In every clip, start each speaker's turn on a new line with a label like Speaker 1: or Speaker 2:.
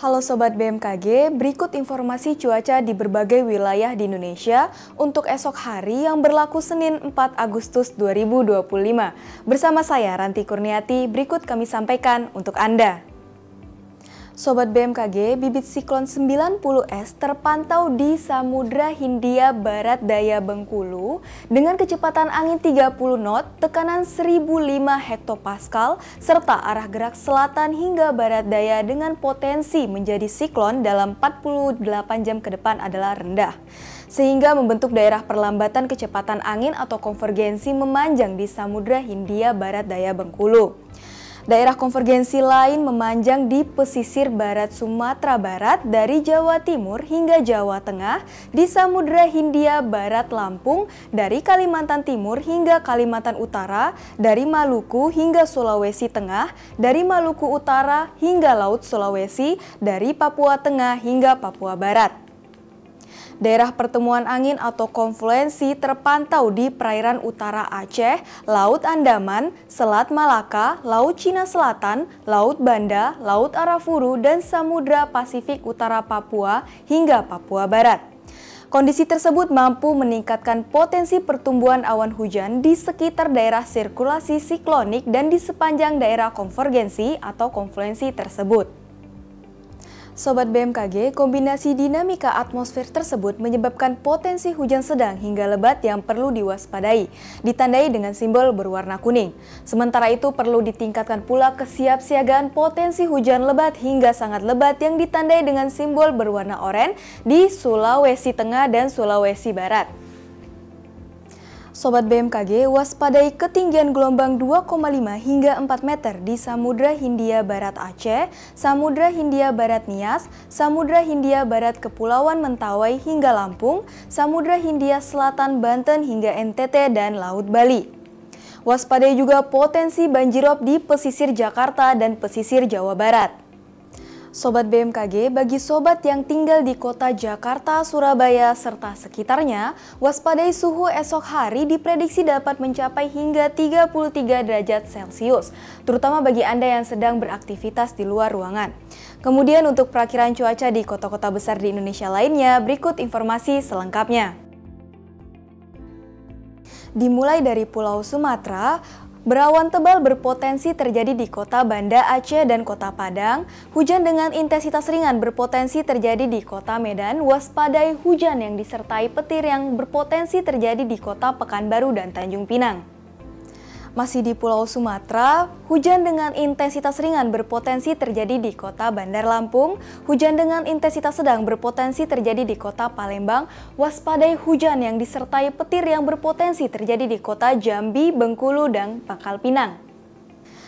Speaker 1: Halo Sobat BMKG, berikut informasi cuaca di berbagai wilayah di Indonesia untuk esok hari yang berlaku Senin 4 Agustus 2025. Bersama saya Ranti Kurniati, berikut kami sampaikan untuk Anda. Sobat BMKG, bibit siklon 90S terpantau di Samudra Hindia Barat Daya Bengkulu dengan kecepatan angin 30 knot, tekanan 1005 hektopascal, serta arah gerak selatan hingga barat daya dengan potensi menjadi siklon dalam 48 jam ke depan adalah rendah. Sehingga membentuk daerah perlambatan kecepatan angin atau konvergensi memanjang di Samudra Hindia Barat Daya Bengkulu. Daerah konvergensi lain memanjang di pesisir barat Sumatera Barat dari Jawa Timur hingga Jawa Tengah, di Samudra Hindia Barat Lampung, dari Kalimantan Timur hingga Kalimantan Utara, dari Maluku hingga Sulawesi Tengah, dari Maluku Utara hingga Laut Sulawesi, dari Papua Tengah hingga Papua Barat. Daerah pertemuan angin atau konfluensi terpantau di perairan utara Aceh, Laut Andaman, Selat Malaka, Laut Cina Selatan, Laut Banda, Laut Arafuru, dan Samudra Pasifik Utara Papua hingga Papua Barat. Kondisi tersebut mampu meningkatkan potensi pertumbuhan awan hujan di sekitar daerah sirkulasi siklonik dan di sepanjang daerah konvergensi atau konfluensi tersebut. Sobat BMKG, kombinasi dinamika atmosfer tersebut menyebabkan potensi hujan sedang hingga lebat yang perlu diwaspadai, ditandai dengan simbol berwarna kuning. Sementara itu perlu ditingkatkan pula kesiapsiagaan potensi hujan lebat hingga sangat lebat yang ditandai dengan simbol berwarna oranye di Sulawesi Tengah dan Sulawesi Barat. Sobat BMKG, waspadai ketinggian gelombang 2,5 hingga 4 meter di Samudra Hindia Barat Aceh, Samudra Hindia Barat Nias, Samudra Hindia Barat Kepulauan Mentawai hingga Lampung, Samudra Hindia Selatan Banten hingga NTT dan Laut Bali. Waspadai juga potensi banjirop di pesisir Jakarta dan pesisir Jawa Barat. Sobat BMKG, bagi sobat yang tinggal di kota Jakarta, Surabaya, serta sekitarnya, waspadai suhu esok hari diprediksi dapat mencapai hingga 33 derajat Celcius, terutama bagi Anda yang sedang beraktivitas di luar ruangan. Kemudian untuk perakiran cuaca di kota-kota besar di Indonesia lainnya, berikut informasi selengkapnya. Dimulai dari Pulau Sumatera, berawan tebal berpotensi terjadi di kota Banda Aceh dan kota Padang. Hujan dengan intensitas ringan berpotensi terjadi di kota Medan. Waspadai hujan yang disertai petir yang berpotensi terjadi di kota Pekanbaru dan Tanjung Pinang. Masih di Pulau Sumatera, hujan dengan intensitas ringan berpotensi terjadi di kota Bandar Lampung. Hujan dengan intensitas sedang berpotensi terjadi di kota Palembang. Waspadai hujan yang disertai petir yang berpotensi terjadi di kota Jambi, Bengkulu, dan Pangkal Pinang.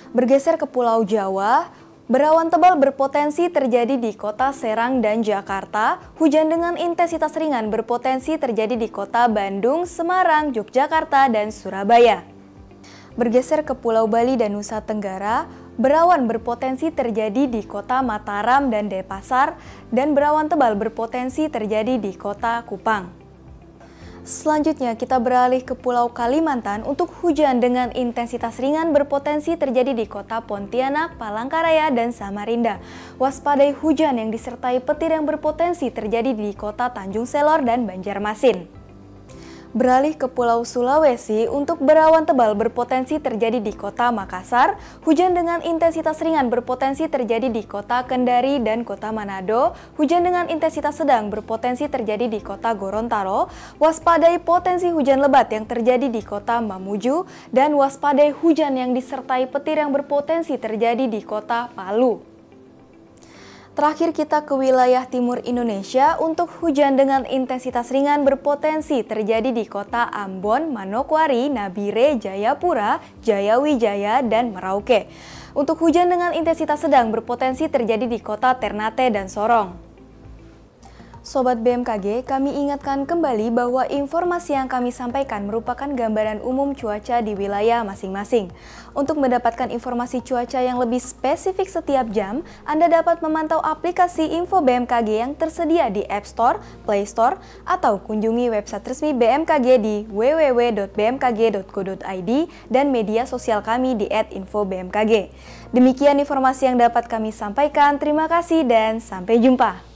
Speaker 1: Bergeser ke Pulau Jawa, berawan tebal berpotensi terjadi di kota Serang dan Jakarta. Hujan dengan intensitas ringan berpotensi terjadi di kota Bandung, Semarang, Yogyakarta, dan Surabaya. Bergeser ke Pulau Bali dan Nusa Tenggara, berawan berpotensi terjadi di kota Mataram dan Denpasar, dan berawan tebal berpotensi terjadi di kota Kupang. Selanjutnya kita beralih ke Pulau Kalimantan untuk hujan dengan intensitas ringan berpotensi terjadi di kota Pontianak, Palangkaraya, dan Samarinda. Waspadai hujan yang disertai petir yang berpotensi terjadi di kota Tanjung Selor dan Banjarmasin. Beralih ke Pulau Sulawesi untuk berawan tebal berpotensi terjadi di kota Makassar, hujan dengan intensitas ringan berpotensi terjadi di kota Kendari dan kota Manado, hujan dengan intensitas sedang berpotensi terjadi di kota Gorontalo, waspadai potensi hujan lebat yang terjadi di kota Mamuju, dan waspadai hujan yang disertai petir yang berpotensi terjadi di kota Palu. Terakhir kita ke wilayah timur Indonesia untuk hujan dengan intensitas ringan berpotensi terjadi di kota Ambon, Manokwari, Nabire, Jayapura, Jayawijaya, dan Merauke. Untuk hujan dengan intensitas sedang berpotensi terjadi di kota Ternate dan Sorong. Sobat BMKG, kami ingatkan kembali bahwa informasi yang kami sampaikan merupakan gambaran umum cuaca di wilayah masing-masing. Untuk mendapatkan informasi cuaca yang lebih spesifik setiap jam, Anda dapat memantau aplikasi Info BMKG yang tersedia di App Store, Play Store, atau kunjungi website resmi BMKG di www.bmkg.go.id dan media sosial kami di @infobmkg. Demikian informasi yang dapat kami sampaikan. Terima kasih dan sampai jumpa.